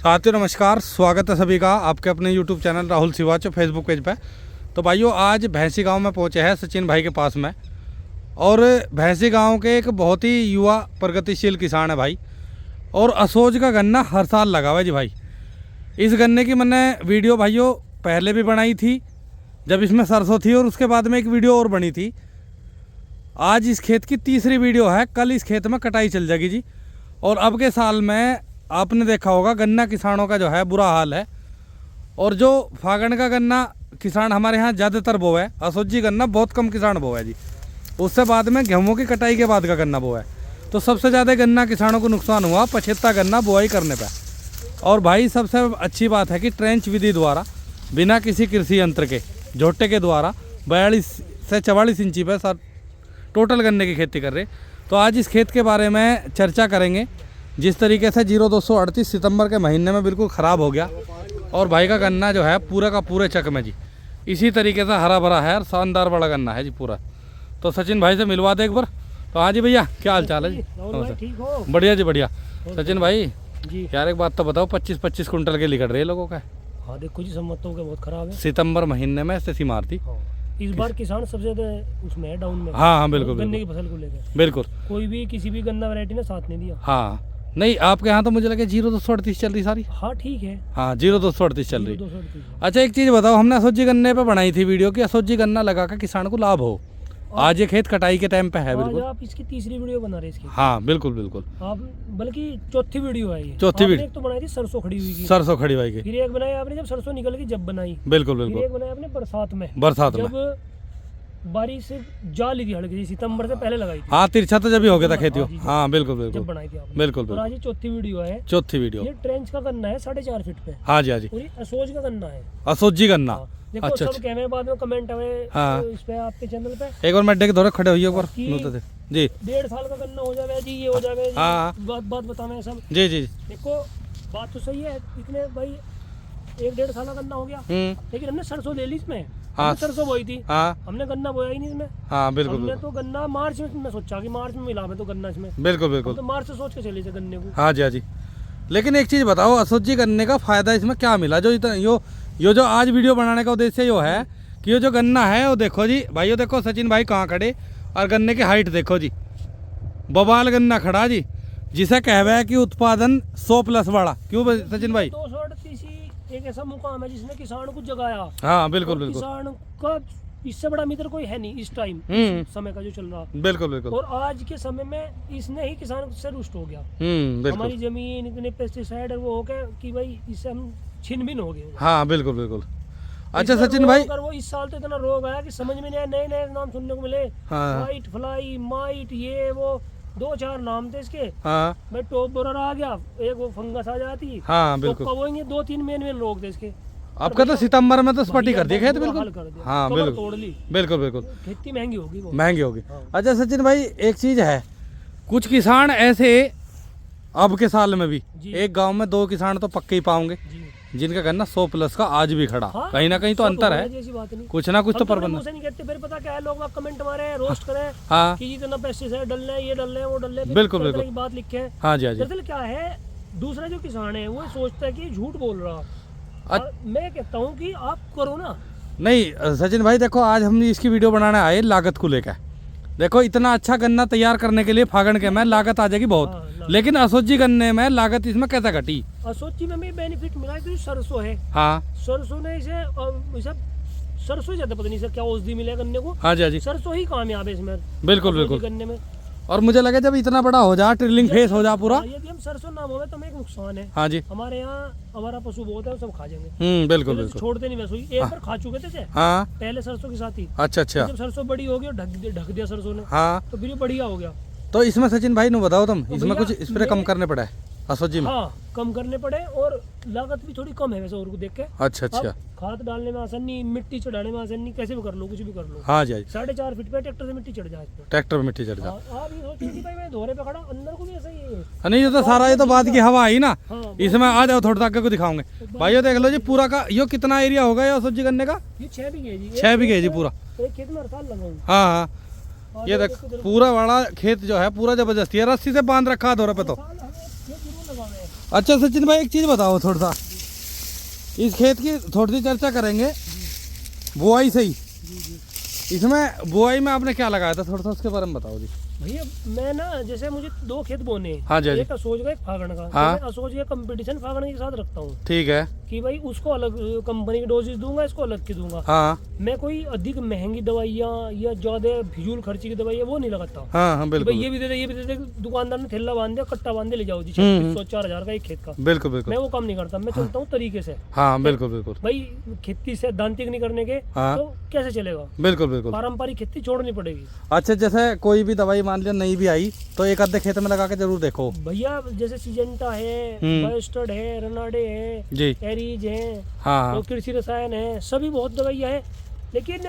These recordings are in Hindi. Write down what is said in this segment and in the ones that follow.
साथियों नमस्कार, स्वागत है सभी का आपके अपने YouTube चैनल राहुल सिवाचो फेसबुक पेज पे। तो भाइयों आज भैंसी गांव में पहुंचे हैं सचिन भाई के पास में। और भैंसी गांव के एक बहुत ही युवा प्रगतिशील किसान है भाई। और असोज का गन्ना हर साल लगा हुआ है जी भाई। इस गन्ने की मैंने वीडियो भाइयों पहले भी बनाई थी जब इसमें सरसों थी, और उसके बाद में एक वीडियो और बनी थी। आज इस खेत की तीसरी वीडियो है। कल इस खेत में कटाई चल जाएगी जी। और अब के साल में आपने देखा होगा गन्ना किसानों का जो है बुरा हाल है। और जो फागण का गन्ना किसान हमारे यहाँ ज़्यादातर बो है, असोजी गन्ना बहुत कम किसान बो है जी। उससे बाद में गेहूँ की कटाई के बाद का गन्ना बो है। तो सबसे ज़्यादा गन्ना किसानों को नुकसान हुआ पछेता गन्ना बुआई करने पर। और भाई सबसे अच्छी बात है कि ट्रेंच विधि द्वारा बिना किसी कृषि यंत्र के झोटे के द्वारा 42 से 44 इंची पर सर टोटल गन्ने की खेती कर रहे। तो आज इस खेत के बारे में चर्चा करेंगे। जिस तरीके से 0238 सितंबर के महीने में बिल्कुल ख़राब हो गया और भाई का गन्ना जो है पूरा का पूरे चक में जी इसी तरीके से हरा भरा है और शानदार बड़ा गन्ना है जी पूरा। तो सचिन भाई से मिलवा दे एक बार। तो हाँ जी भैया, क्या हाल चाल है जी? ठीक हो? बढ़िया जी बढ़िया। सचिन भाई जी यार एक बात तो बताओ, 25-25 कुंटल के लिखट रहे हैं लोगों का। हाँ देखो जी, सम्मतों के बहुत खराब है। सितंबर महीने में स्थिति मार थी। इस बार किसान सबसे ज्यादा उसमें है, डाउन में। हाँ हाँ बिल्कुल गन्ने बिल्कुल की फसल को लेकर बिल्कुल। कोई भी किसी भी गन्ना वैरायटी ने साथ नहीं दिया। हाँ नहीं, आपके यहाँ तो मुझे लगे 0238 चल रही सारी। हाँ ठीक है, हाँ 0238 चल रही। 238। अच्छा एक चीज़ बताओ, हमने असोजी गन्ने पे बनाई थी वीडियो कि असोजी गन्ना लगा कर किसान को लाभ हो। आज ये खेत कटाई के टाइम पे है बिल्कुल। आप इसकी तीसरी वीडियो बना रहे इसकी। हाँ बिल्कुल बिल्कुल। आप बल्कि चौथी वीडियो है ये। चौथी वीडियो। एक तो बनाई थी सरसों खड़ी हुई की, सरसों खड़ी भाई की। फिर एक बनाई आपने जब सरसों निकल गई जब बनाई। बिल्कुल फिर बिल्कुल। एक बनाई आपने बरसात में, बरसात में। जब बारिश जा ली थी हल्की, सितंबर से पहले लगाई थी। हाँ तिरछा तो जब ही हो गया था खेती। हाँ जी, हाँ बिल्कुल जब बिल्कुल बनाई थी आपने। बिल्कुल और बिल्कुल। आज ये चौथी वीडियो है। चौथी वीडियो। ये ट्रेंच का गन्ना है 4.5 फीट पे। हाँ जी हाँ जी। और ये असोज का गन्ना है। असोजी गन्ना। हाँ, देखो अच्छा सब अच्छा। कह रहे हैं बाद में कमेंट हमें हाँ। इस पे आपके चैनल पे एक बार मैडे के दौरे खड़े हुई एक बार कि- नूते थे जी। 1.5 साल का गन्ना हो जावे जी, ये हो जावे जी। हाँ। बात बतावे सब। जी जी। देखो बात तो सही है, इतने भाई 1.5 साल का गन्ना हो गया, लेकिन हमने सरसों ले ली इसमें। हाँ। हमने सरसों बोई थी, हाँ हमने गन्ना बोया ही नहीं इसमें। हाँ बिल्कुल हमने बिल्कुल तो गन्ना मार्च में, मैं सोचा कि मार्च में मिला मैं तो गन्ना इसमें। बिल्कुल हम बिल्कुल। तो मार्च से सोच के चले थे गन्ने को। हाँ जी हाँ जी। लेकिन एक चीज़ बताओ, असोजी गन्ने का फ़ायदा इसमें क्या मिला? जो इतना यो जो आज वीडियो बनाने का उद्देश्य यो है कि ये जो गन्ना है वो देखो जी भाइयों, देखो सचिन भाई कहाँ खड़े और गन्ने की हाइट देखो जी। बवाल गन्ना खड़ा जी, जिसे कहवा है कि उत्पादन 100+ वाला। क्यों सचिन भाई? 238 एक ऐसा मुकाम है जिसने किसान को जगाया। हाँ बिल्कुल और बिल्कुल किसान का इससे बड़ा मित्र कोई है नहीं इस टाइम समय का जो चल रहा। बिल्कुल बिल्कुल। और आज के समय में इसने ही किसान से रुष्ट हो गया। बिल्कुल। हमारी जमीन इतने पेस्टिसाइड वो हो गए कि भाई इससे हम छिन भिन हो गए। हाँ बिल्कुल बिल्कुल। अच्छा इतना सचिन रोग भाई, अगर वो इस साल तो इतना रोग आया कि समझ में नहीं आया, नए नए नाम सुनने को मिले। हाँ वाइट फ्लाई, माइट, ये वो 2-4 नाम थे इसके। हाँ भाई टॉप बोरर आ गया, एक वो फंगस आ जाती। हाँ तो बिल्कुल। कबोएंगे 2-3 मेन रोग थे इसके। आपका तो सितंबर में तो स्पटी कर दी खेत बुरा हाल बिल्कुल। कर दिया, हाँ कमर बिल्कुल तोड़ ली। बिल्कुल बिल्कुल। खेती महंगी होगी वो। महंगी होगी। हाँ। अच्छा सचिन भाई एक चीज़ है, कुछ किसान ऐसे अब के साल में भी जी। एक गांव में 2 किसान तो पक्के ही पाओगे जी। जिनका गन्ना 100+ का आज भी खड़ा। हाँ, कहीं ना कहीं तो सब अंतर होना है, चाहिए, ऐसी बात नहीं। कुछ ना कुछ तो हम अपने प्रबंध। मुंह से नहीं कहते, फिर पता क्या है, लोग कमेंट मारे, रोस्ट करें हाँ कि इतना पेस्टिसाइड डल रहे हैं, ये डल रहे हैं, वो डल रहे हैं, बिल्कुल, तरह-तरह बिल्कुल। की बात लिखे हैं। हाँ जी हाँ जी। दरअसल क्या है, दूसरा जो किसान है वो सोचता है कि झूठ बोल रहा। अच्छा। और मैं कहता हूँ कि आप करो ना। नहीं सचिन भाई देखो, आज हम इसकी वीडियो बनाने आए लागत को लेकर। देखो इतना अच्छा गन्ना तैयार करने के लिए फागण के में लागत आ जाएगी हाँ, बहुत, लागत। लेकिन असोजी गन्ने में लागत इसमें कैसे घटी? असोची में भी बेनिफिट मिला है, क्योंकि सरसों है। हाँ सरसों ने इसे सरसों ज्यादा पता नहीं सर क्या औषधि मिला गन्ने को। हाँ जी हाँ जी। सरसों ही कामयाब है इसमें। बिल्कुल असोजी बिल्कुल। गन्ने में और मुझे लगे जब इतना बड़ा हो जा, ट्रिलिंग फेस हो जा पूरा। हाँ, यदि हम सरसों ना बोवे तो हमें एक नुकसान है। हाँ जी। हमारे यहाँ हमारा पशु बहुत है, वो सब खा जाएंगे। बिल्कुल पहले तो बिल्कुल। छोड़ते नहीं वैसे ही। एक बार खा चुके थे हाँ पहले सरसों के साथ ही। अच्छा अच्छा। जब सरसों बड़ी हो गई और ढक दिया सरसों ने, हाँ तो फिर ये बढ़िया हो गया। तो इसमें सचिन भाई ने बताओ तुम, तो इसमें भैया, कुछ स्प्रे कम मैं- करने पड़ा है असोजी में? हाँ कम करने पड़े, और लागत भी थोड़ी कम है वैसे और को देख के। अच्छा अच्छा। अब खाद डालने में आसानी, मिट्टी चढ़ाने में आसानी, कैसे भी कर लो, कुछ भी कर लो। हाँ जी हाँ जी। 4.5 फीट पे ट्रैक्टर से मिट्टी चढ़ जाए इस पे। ट्रैक्टर में मिट्टी चढ़ जा। हाँ, आप ये सोचिए कि भाई मैं धोरे पे खड़ा, अंदर को भी ऐसा ही है। नहीं ये तो सारा, ये तो बात की हवा आई ना। हाँ, इसमें आ जाओ थोड़ा आगे को दिखाओगे भाइयों। देख लो जी पूरा का यो कितना एरिया होगा ये असोजी गन्ने का? ये 6 बीघे जी। 6 बीघे जी पूरा। एक खेत में हर साल लगाऊं। हाँ हाँ। ये देख पूरा वाला खेत जो है पूरा जबरदस्ती है, रस्सी से बांध रखा है दौरे पे तो। साल हमें ये जरूर लगावे हैं। अच्छा सचिन भाई, एक चीज़ बताओ थोड़ा सा, इस खेत की थोड़ी सी चर्चा करेंगे बुआई से ही। इसमें बुआई में आपने क्या लगाया था, थोड़ा सा उसके बारे में बताओ जी। भैया मैं ना, जैसे मुझे 2 खेत बोने हैं। हाँ जी, हाँ जी। एक असोज का, एक फागण का। हाँ। तो मैं असोज का कंपटीशन फागण के साथ रखता हूँ ठीक है। कि भाई उसको अलग कंपनी की डोजेज दूंगा, इसको अलग की दूंगा। हाँ मैं कोई अधिक महंगी दवाइयाँ या ज्यादा फिजूल खर्ची की दवाइयाँ वो नहीं लगाता। हाँ हाँ भाई बिल्कुल ये भी दे दे, ये भी दे दे, दुकानदार ने थैला बांध दिया, कट्टा बांध दे, ले जाओ जी, 3600-4000 का एक खेत का। बिल्कुल बिल्कुल। मैं वो काम नहीं करता, मैं चलता हूँ तरीके से। हाँ बिल्कुल बिल्कुल। भाई खेती से दांतिक नहीं करने के हाँ। तो कैसे चलेगा? बिल्कुल बिल्कुल। पारंपरिक खेती छोड़नी पड़ेगी। अच्छा, जैसे कोई भी दवाई मान लिया नहीं भी आई तो एक आधे खेत में लगा के जरूर देखो भैया जैसे सिजेंटा है, बायोस्टर्ड है, रनाडे है जी। एरीज है, हाँ और कृषि रसायन है, सभी बहुत दवाइयाँ हैं। लेकिन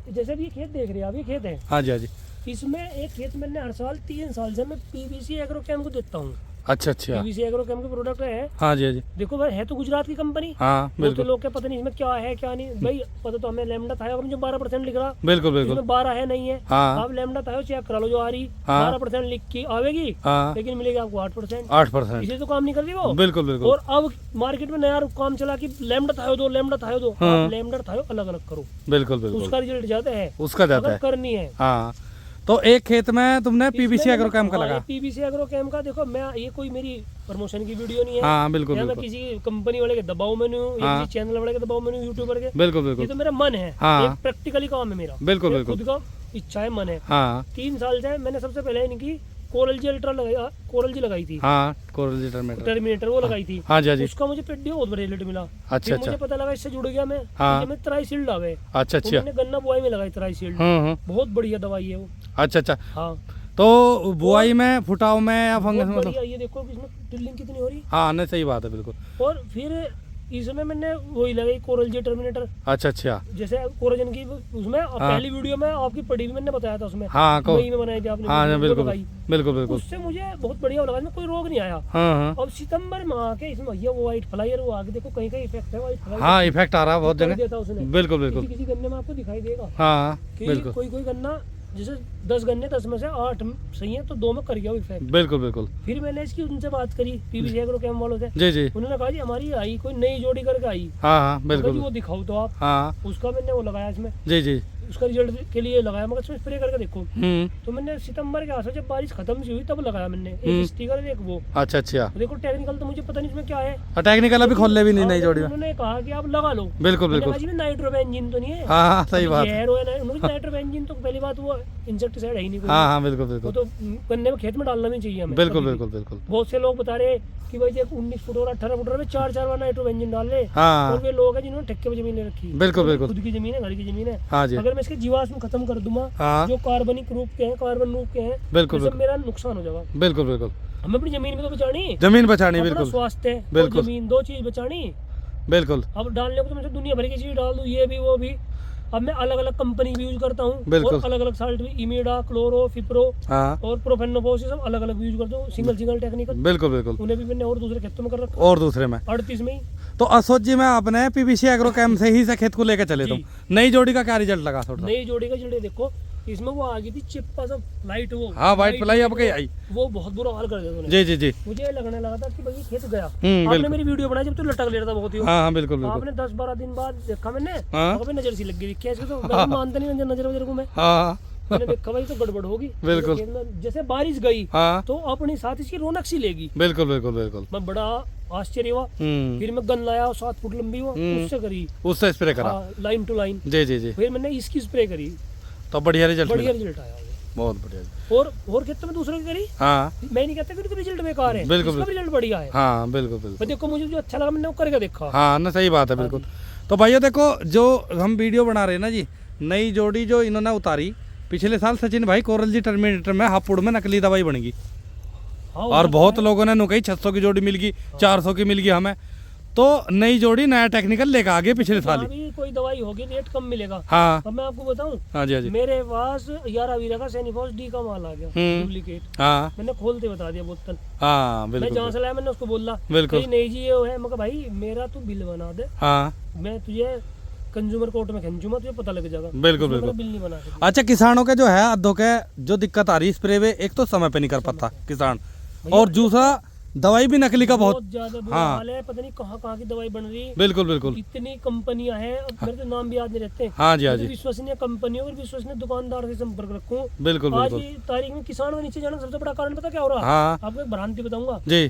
जैसे अभी ये खेत देख रहे हैं, आप ये खेत है, हाँ जी, हाँ जी। इसमें एक खेत मैंने हर साल 3 साल से मैं पीवीसी एग्रोकेम को देता हूँ। अच्छा अच्छा। पीवीसी एग्रोकेम के प्रोडक्ट है। हाँ जी, हाँ जी। देखो भाई, है तो गुजरात की कंपनी। हाँ वो तो बिल्कुल लोग क्या पता नहीं इसमें क्या है क्या नहीं। भाई पता तो हमें लैम्डा था, मुझे 12% लिख रहा, बिल्कुल बिल्कुल। इसमें 12 है नहीं है। हाँ आप लैम्डा था चेक करा लो, जो आ रही हाँ। 12% लिख की आवेगी, हाँ लेकिन मिलेगी आपको 8%। 8%। इसे तो काम नहीं कर रही वो। बिल्कुल बिल्कुल। और अब मार्केट में नया काम चला कि लैम्डा थायो दो, लैम्डा थायो दो। हाँ। आप लैम्डा थायो अलग अलग करो, बिल्कुल बिल्कुल। उसका रिजल्ट ज्यादा है, उसका जाता अगर है। करनी है। हाँ, तो एक खेत में तुमने पीवीसी एग्रोकेम का लगा। पीवीसी एग्रोकेम का देखो, मैं ये कोई मेरी प्रमोशन की वीडियो नहीं है। हाँ बिल्कुल या मैं बिल्कुल। किसी कंपनी वाले के दबाव में नहीं हूँ, या हाँ। किसी चैनल वाले के दबाव में नहीं हूँ, यूट्यूबर के। बिल्कुल ये बिल्कुल। तो मेरा मन है। हाँ। एक प्रैक्टिकली काम है मेरा। बिल्कुल ये बिल्कुल। खुद का इच्छा है, मन है। हाँ 3 साल से मैंने सबसे पहले इनकी कोरल जी अल्ट्रा लगाई, कोरल जी लगाई थी, हाँ कोरल टर्मिनेटर। टर्मिनेटर वो लगाई थी। हाँ जी, हाँ जी। उसका मुझे पेट बहुत बड़ा रिजल्ट मिला। अच्छा फिर अच्छा। मुझे पता लगा, इससे जुड़ गया मैं। हाँ। कि मैं ट्राईशील्ड आवे, अच्छा तो अच्छा। मैंने गन्ना बुआई में लगाई ट्राईशील्ड। बहुत बढ़िया दवाई है वो। अच्छा अच्छा। हाँ तो बुआई में, फुटाव में या फंगस बहुत में मतलब? बढ़िया। ये देखो इसमें टिल्लिंग कितनी हो रही। हाँ नहीं, सही बात है बिल्कुल। और फिर इसमें मैंने वही लगाई कोरल जी टर्मिनेटर। अच्छा अच्छा। जैसे कोरोजन की उसमें पहली वीडियो में आपकी पड़ी भी मैंने बताया था, उसमें हाँ को मई में बनाई थी आपने हाँ वीडियो, वो बिल्कुल लगाई। बिल्कुल बिल्कुल। उससे मुझे बहुत बढ़िया लगा, इसमें कोई रोग नहीं आया। हाँ हाँ। अब सितंबर में आके इसमें भैया वो व्हाइट फ्लायर, वो आगे देखो कहीं कहीं इफेक्ट है व्हाइट फ्लायर। हाँ इफेक्ट आ रहा है बहुत कर जगह। देता उसने। बिल्कुल बिल्कुल। किसी गन्ने में आपको दिखाई देगा हाँ कि बिल्कुल कोई गन्ना, जैसे 10 गन्ने 10 में से 8 सही है, तो 2 में कर गया इफेक्ट। बिल्कुल बिल्कुल। फिर मैंने इसकी उनसे बात करी, पीवीसी एग्रोकेम वालों से। जी जी। उन्होंने कहा जी हमारी आई कोई नई जोड़ी करके आई, हाँ हाँ तो जी बिल्कुल। वो दिखाओ तो आप। हाँ उसका मैंने वो लगाया इसमें, जी जी। उसका रिजल्ट के लिए लगाया, मगर इसमें स्प्रे करके देखो। हम्म। तो मैंने सितंबर के आसपास जब बारिश खत्म सी हुई तब लगाया मैंने, एक स्टिकर एक वो। अच्छा अच्छा। देखो टेक्निकल तो मुझे पता नहीं इसमें क्या है। टेक्निकल अभी खोलने भी नहीं नई जोड़ी में। उन्होंने कहा कि आप लगा लो। बिल्कुल मैंने बिल्कुल। कहा जी नाइट्रोबेंजीन तो नहीं है। हाँ हाँ सही बात है। जहर हो या नहीं, उन्होंने नाइट्रोबेंजीन तो पहली बात वो इंसेक्टिसाइड है ही नहीं कोई। हाँ हाँ बिल्कुल वो बिल्कुल। तो गन्ने में खेत में डालना नहीं चाहिए हमें। बिल्कुल कभी भी। बिल्कुल बिल्कुल। बहुत से लोग बता रहे कि भाई देख 19 फुट और 18 फुट में 4 बार नाइट्रोबेंजीन डाल ले। हाँ और वे लोग हैं जिन्होंने ठेके पे जमीन ले रखी है। बिल्कुल बिल्कुल। खुद की जमीन है, घर की जमीन है। हाँ जी। अगर मैं इसके जीवाश्म खत्म कर दूंगा, हाँ जो कार्बनिक रूप के हैं, कार्बन रूप के हैं, बिल्कुल तो बिल्कुल। मेरा नुकसान हो जाएगा। बिल्कुल बिल्कुल। हमें अपनी जमीन में तो बचानी, जमीन बचानी अपना बिल्कुल स्वास्थ्य और बिल्कुल। जमीन, 2 चीज बचानी। बिल्कुल अब डालने को तो मैं दुनिया भर की चीज डाल दूं, ये भी वो भी। अब मैं अलग अलग कंपनी भी यूज करता हूँ, बिल्कुल। और अलग अलग साल्ट भी, इमिडा, क्लोरो, फिप्रो हाँ और प्रोफेनोफोस, सब अलग अलग यूज करता हूँ, सिंगल टेक्निकल। बिल्कुल बिल्कुल। उन्हें भी मैंने और दूसरे खेतों में कर रखा, और दूसरे में 38 में ही। तो असोज जी में आपने पीवीसी एग्रोकेम से ही से खेत को लेकर चले तुम। जी। नई जोड़ी का क्या रिजल्ट लगा थोड़ा सा? नई जोड़ी का जल्दी देखो, इसमें वो आ गई थी चिप्पा सब लाइट, वो हाँ व्हाइट फ्लाई अब कहीं आई। वो बहुत बुरा हाल कर दिया उन्होंने। जी जी जी। मुझे लगने लगा था कि भाई ये खेत गया। बिल्कुल। आपने मेरी वीडियो बनाई जब तो लटक ले रहा था बहुत ही। हाँ हाँ बिल्कुल बिल्कुल। आपने 10-12 दिन बाद देखा मैंने, हाँ। अबे नजर सी लग गई क्या इसको, तो मैं मानता नहीं नजर वजर को मैं। हाँ मैंने देखा भाई तो गड़बड़ होगी। बिल्कुल। खेत में जैसे बारिश गई हाँ तो अपनी साथ इसकी रौनक सी लेगी। बिल्कुल बिल्कुल बिल्कुल। मैं बड़ा आश्चर्य हुआ। फिर मैं गन लाया 7 फुट लंबी वो, उससे करी उससे स्प्रे करा। Line to line. जी जी जी। फिर मैंने इसकी स्प्रे करी, तो बढ़िया रिजल्ट बढ़िया मिला। रिजल्ट आया। बहुत बढ़िया। और खेतों में दूसरों की करी, हाँ मैं नहीं कहता कि उनका रिजल्ट बेकार है, बिल्कुल, इसका रिजल्ट बढ़िया है। हाँ बिल्कुल बिल्कुल। पर देखो मुझे जो अच्छा लगा मैंने वो करके देखा। हाँ ना सही बात है बिल्कुल। तो भाइयों देखो, जो हम वीडियो बना रहे हैं ना जी, नई जोड़ी जो इन्होंने उतारी पिछले साल सचिन भाई कोरल जी टर्मिनेटर में हापुड़ में नकली दवाई बन गई। हाँ, और बहुत लोगों ने कही 600 की जोड़ी मिल गई, 400 की मिल गई हमें। तो नई जोड़ी नया टेक्निकल लेकर आ गए पिछले साल ही। भी कोई दवाई होगी रेट कम मिलेगा। हाँ अब मैं आपको बताऊं, हाँ जी हाँ जी। मेरे पास 11 वीरा का सैनिफॉस डी का माल आ गया डुप्लीकेट। हाँ मैंने खोलते बता दिया बोतल। हाँ मैं बिल्कुल जहाँ से लाया मैंने उसको बोला बिल्कुल। कि नहीं जी ये वो है। मैं कहा भाई मेरा तू बिल बना दे, हाँ मैं तुझे कंज्यूमर कोर्ट में खींचूंगा, तुझे पता लग जाएगा। बिल्कुल उसमें बिल्कुल। मैंने बिल नहीं बना सकता। अच्छा, किसानों के जो है अद्धों के जो दिक्कत आ रही है स्प्रे में, एक तो समय पे नहीं कर पाता किसान, और दूसरा दवाई भी नकली का बहुत। ज्यादा बुरा हाँ। हाल है, पता नहीं कहाँ कहाँ की दवाई बन रही। बिल्कुल बिल्कुल। इतनी कंपनियां हैं, अब मेरे तो नाम भी याद नहीं रहते। हाँ जी हाँ जी, विश्वसनीय कंपनियों और विश्वसनीय दुकानदार से संपर्क रखूं। बिल्कुल आज बिल्कुल। की तारीख में किसान के नीचे जाने का सबसे बड़ा कारण पता क्या हो रहा है? हाँ आपको एक भ्रांति बताऊंगा। जी।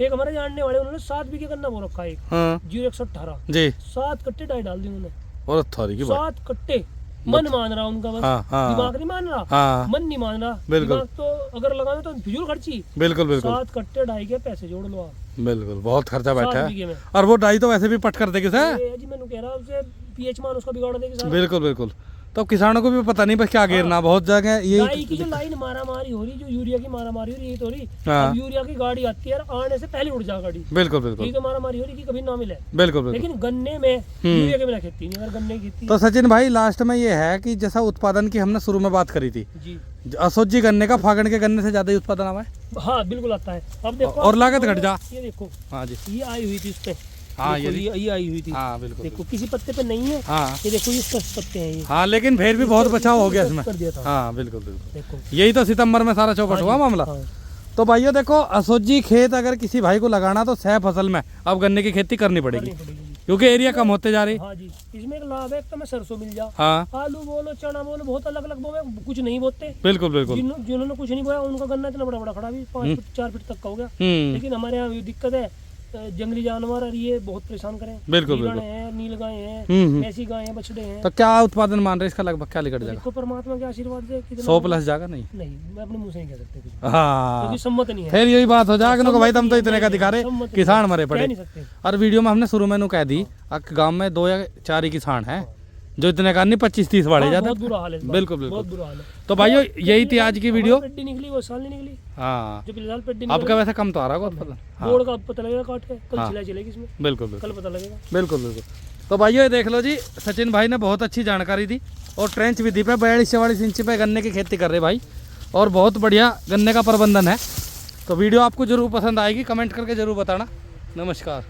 एक हमारे जानने वाले, उन्होंने 7 बीघे गन्ना बो रखा है, एक हाँ 0118 जी। 7 कट्टे डाई डाल दी उन्होंने, और थोड़ी की बात। 7 कट्टे। मन मान रहा उनका, बस हाँ, हाँ। दिमाग नहीं मान रहा, हाँ मन नहीं मान रहा। बिल्कुल। दिमाग तो अगर लगावे तो फिजूल खर्ची। बिल्कुल बिल्कुल 7 कट्टे डाई के पैसे जोड़ लो आप बिल्कुल, बहुत खर्चा बैठा 7 है। बीघे में। और वो डाई तो वैसे भी पट कर देगी सर। ये जी मैंने कह रहा उसे पीएच मान उसका बिगाड़ देगी सारा। बिल्कुल बिल्कुल। तो किसानों को भी पता नहीं बस क्या गिरना, बहुत जगह ये डाई की जो लाइन मारा मारी हो रही, जो यूरिया की मारा मारी हो रही, ये तो हो रही। हाँ। अब यूरिया की गाड़ी आती है, आने से पहले उड़ जा गाड़ी। बिल्कुल ये बिल्कुल तो मारा मारी हो रही कि कभी ना मिले। बिल्कुल बिल्कुल। लेकिन गन्ने में यूरिया के बिना खेती नहीं, अगर गन्ने की खेती। तो सचिन भाई लास्ट में ये है कि जैसा उत्पादन की हमने शुरू में बात करी थी, जी असोजी गन्ने का फागण के गन्ने से ज्यादा ही उत्पादन आवा है। हाँ बिल्कुल आता है। अब देखो और लागत घट जा। ये देखो, हाँ जी। ये आई हुई थी उस पे। हाँ देखो, ये ये आई हुई थी। हाँ बिल्कुल। देखो किसी पत्ते पे नहीं है। हाँ ये देखो ये 10 पत्ते हैं ये। हाँ, लेकिन फिर भी बहुत बचाव हो गया इसको इसमें। कर दिया था। हाँ बिल्कुल बिल्कुल। देखो यही तो सितंबर में सारा चौपट हाँ हुआ जी, मामला। हाँ। तो भाइयों देखो, असोजी खेत अगर किसी भाई को लगाना तो 6 फसल में अब गन्ने की खेती करनी पड़ेगी, करनी पड़ेगी जी। क्योंकि एरिया कम होते जा रही। हाँ जी, इसमें एक लाभ है, एक तो मैं सरसों मिल जा, हाँ आलू बोलो, चना बोलो, बहुत अलग अलग बोए, कुछ नहीं बोते। बिल्कुल बिल्कुल। जिन्होंने कुछ नहीं बोया उनका गन्ना इतना बड़ा बड़ा खड़ा भी 5 फीट 4 फीट तक का हो गया। लेकिन हमारे यहाँ ये दिक्कत है, जंगली जानवर और ये बहुत परेशान करें। बिल्कुल, हिरण बिल्कुल। है, नील गाय है, ऐसी गाय है, बछड़े हैं। तो क्या उत्पादन मान रहे इसका लगभग क्या लिखट तो जाएगा? देखो परमात्मा के आशीर्वाद से कितना 100+ जाएगा नहीं? नहीं, मैं अपने मुंह से नहीं कह सकते कुछ, हाँ क्योंकि सम्मत नहीं है। फिर यही बात हो जाएगा कि भाई तुम तो सम्मत इतने का नहीं दिखा है, रहे, सम्मत नहीं किसान है, मरे कह पड़े। नहीं सकते। और वीडियो में हमने शुरू में नु कह दी गांव में 2 या 4 ही किसान हैं जो इतने का नहीं 25-30 बाढ़े हाँ, जाते। बहुत बुरा हाल है इस बार, बिल्कुल बहुत बिल्कुल। बुरा हाल है। तो भाइयों यही थी आज की वीडियो। हमारी पेड्डी निकली वो साल नहीं निकली, हाँ जो पिछले साल पेड्डी आपका वैसे कम तो आ रहा होगा उत्पादन। हाँ बोर्ड का पता लगेगा काट के, कल हाँ। सिलाई चलेगी इसमें, बिल्कुल बिल्कुल कल पता लगेगा। बिल्कुल बिल्कुल। तो भाइयों ये देख लो जी, सचिन भाई ने बहुत अच्छी जानकारी दी और ट्रेंच विधि पे 42-44 इंच पे गन्ने की खेती कर रहे भाई, और बहुत बढ़िया गन्ने का प्रबंधन है। तो वीडियो आपको जरूर पसंद आएगी, कमेंट करके जरूर बताना। नमस्कार।